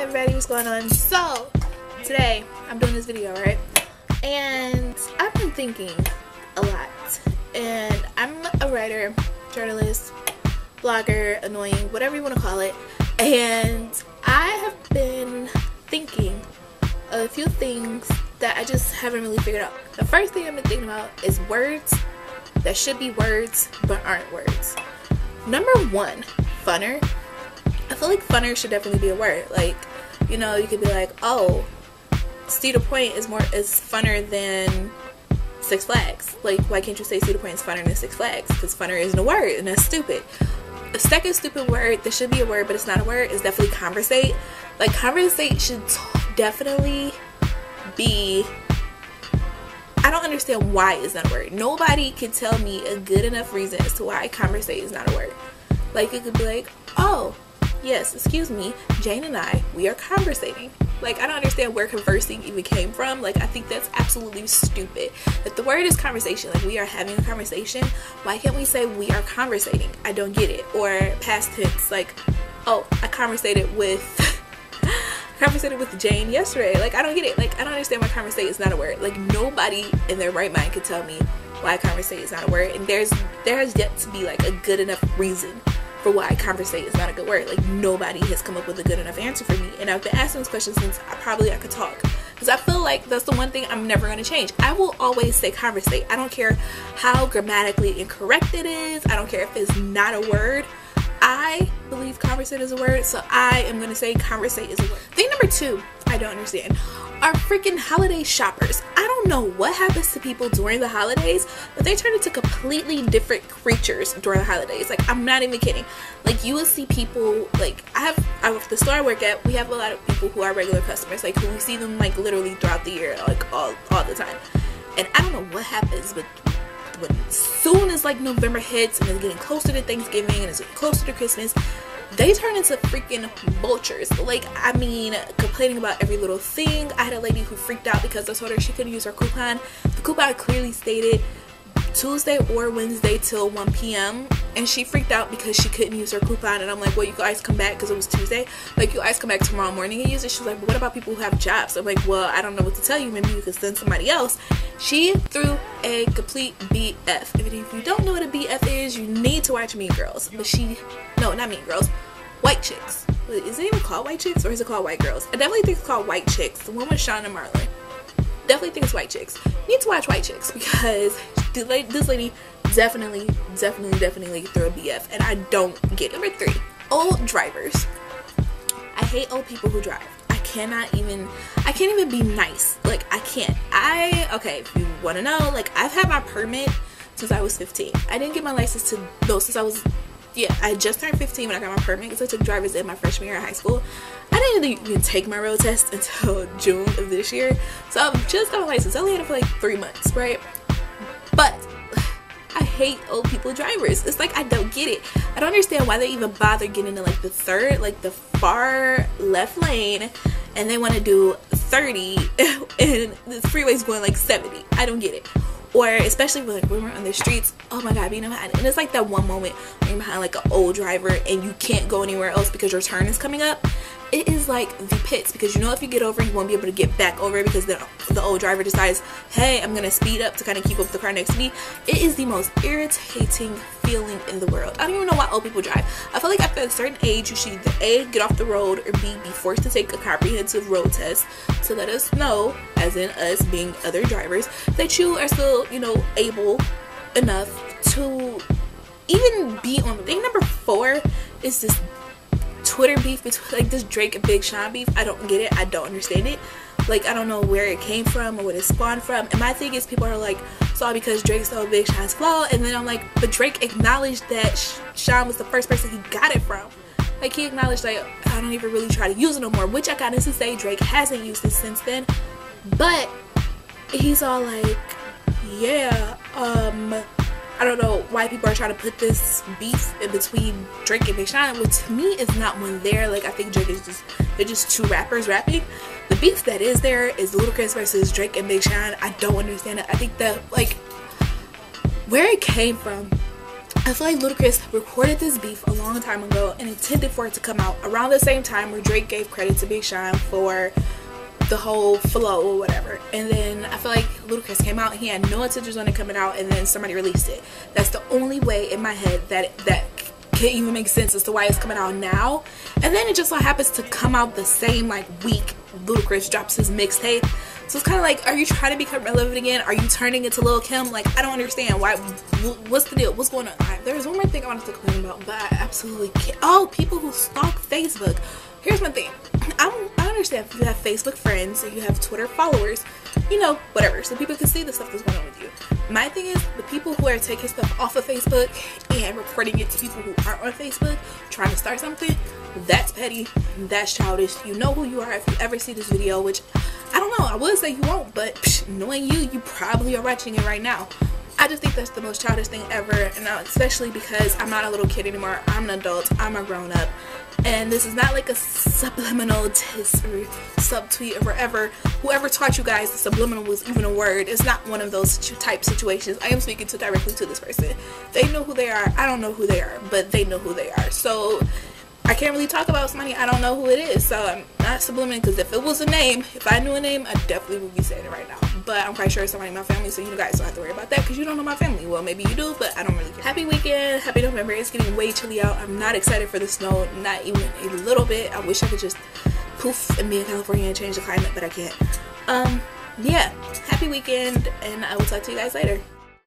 everybody, what's going on? So today I'm doing this video, right? And I've been thinking a lot, and I'm a writer, journalist, blogger, annoying, whatever you want to call it, and I have been thinking of a few things that I just haven't really figured out. The first thing I've been thinking about is words that should be words but aren't words. Number one, funner. I feel like funner should definitely be a word. Like, you know, you could be like, oh, Cedar Point is funner than Six Flags. Like, why can't you say Cedar Point is funner than Six Flags? Because funner isn't a word, and that's stupid. The second stupid word that should be a word but it's not a word is definitely conversate. Like, conversate should definitely be, I don't understand why it's not a word. Nobody can tell me a good enough reason as to why conversate is not a word. Like, it could be like, oh, yes, excuse me, Jane and I, we are conversating. Like, I don't understand where conversing even came from. Like, I think that's absolutely stupid. If the word is conversation, like we are having a conversation, why can't we say we are conversating? I don't get it. Or past tense, like, oh, I conversated with Jane yesterday. Like, I don't get it. Like, I don't understand why conversate is not a word. Like, nobody in their right mind could tell me why conversate is not a word. And there has yet to be like a good enough reason for why conversate is not a good word. Like, nobody has come up with a good enough answer for me, and I've been asking this question since I could talk, because I feel like that's the one thing I'm never going to change. I will always say conversate. I don't care how grammatically incorrect it is. I don't care if it's not a word. I believe conversate is a word, so I am going to say conversate is a word. Thing number two I don't understand are freaking holiday shoppers. I don't know what happens to people during the holidays, but they turn into completely different creatures during the holidays. Like, I'm not even kidding. Like, you will see people, like, the store I work at, we have a lot of people who are regular customers, like, who we see them, like, literally throughout the year, like, all the time. And I don't know what happens, but as soon as, like, November hits and it's getting closer to Thanksgiving and it's getting closer to Christmas, they turn into freaking vultures. Like, I mean, complaining about every little thing. I had a lady who freaked out because I told her she couldn't use her coupon. The coupon clearly stated Tuesday or Wednesday till 1 p.m. and she freaked out because she couldn't use her coupon. And I'm like, well, you guys come back, because it was Tuesday, like, you guys come back tomorrow morning and use it. She was like, but what about people who have jobs? I'm like, well, I don't know what to tell you. Maybe you could send somebody else. She threw a complete BF. If you don't know what a BF is, you need to watch Mean Girls. But no, not Mean Girls, White Chicks. Is it even called White Chicks, or is it called White Girls? I definitely think it's called White Chicks, the one with Shawn and Marlon. Definitely think it's White Chicks. You need to watch White Chicks, because this lady definitely threw a BF, and I don't get it. Number three, old drivers. I hate old people who drive. I can't even be nice. Like, I can't. Okay, if you want to know, like, I've had my permit since I was 15. I didn't get my license I just turned 15 when I got my permit, because I took driver's ed my freshman year in high school. I didn't even take my road test until June of this year, so I've just got my license. I only had it for like 3 months, right? But I hate old people drivers. It's like, I don't get it. I don't understand why they even bother getting into like the far left lane, and they want to do 30 and the freeway's going like 70. I don't get it. Or especially when we're on the streets, oh my god, being behind. And it's like that one moment when you're behind like an old driver and you can't go anywhere else because your turn is coming up. It is like the pits, because you know if you get over, you won't be able to get back over, because the old driver decides, hey, I'm gonna speed up to kind of keep up with the car next to me. It is the most irritating feeling in the world. I don't even know why old people drive. I feel like after a certain age, you should either A, get off the road, or B, be forced to take a comprehensive road test to let us know, as in us being other drivers, that you are still, you know, able enough to even be on. Thing number four is this Twitter beef between, like, this Drake and Big Sean beef. I don't get it. I don't understand it. Like, I don't know where it came from or what it spawned from. And my thing is, people are like, it's all because Drake stole Big Sean's flow. And then I'm like, but Drake acknowledged that Sean was the first person he got it from. Like, he acknowledged, like, I don't even really try to use it no more, which I got to say Drake hasn't used it since then. But he's all like, yeah, I don't know why people are trying to put this beef in between Drake and Big Sean, which to me is not one there. Like, I think Drake is they're just two rappers rapping. The beef that is there is Ludacris versus Drake and Big Sean. I don't understand it. I think that, like, where it came from, I feel like Ludacris recorded this beef a long time ago and intended for it to come out around the same time where Drake gave credit to Big Sean for the whole flow or whatever. And then I feel like Ludacris came out and he had no intentions on it coming out, and then somebody released it. That's the only way in my head that can even make sense as to why it's coming out now. And then it just so happens to come out the same like week Ludacris drops his mixtape. So it's kind of like, are you trying to become relevant again? Are you turning into Lil Kim? Like, I don't understand. Why? What's the deal? What's going on? There's one more thing I wanted to complain about, but I absolutely can't. Oh, people who stalk Facebook. Here's my thing. I understand if you have Facebook friends or you have Twitter followers, you know, whatever, so people can see the stuff that's going on with you. My thing is, the people who are taking stuff off of Facebook and reporting it to people who aren't on Facebook, trying to start something, that's petty, that's childish. You know who you are if you ever see this video, which I don't know, I would say you won't, but knowing you probably are watching it right now. I just think that's the most childish thing ever, and especially because I'm not a little kid anymore. I'm an adult, I'm a grown up, and this is not like a subliminal diss or subtweet or whatever. Whoever taught you guys the subliminal was even a word. It's not one of those type situations. I am speaking directly to this person. They know who they are. I don't know who they are, but they know who they are. So I can't really talk about somebody I don't know who it is. So I'm not subliminal, because if it was a name, if I knew a name, I definitely would be saying it right now. But I'm quite sure it's somebody in my family, so you guys don't have to worry about that because you don't know my family. Well, maybe you do, but I don't really care. Happy weekend, happy November. It's getting way chilly out. I'm not excited for the snow, not even a little bit. I wish I could just poof and be in California and change the climate, but I can't. Yeah, happy weekend, and I will talk to you guys later.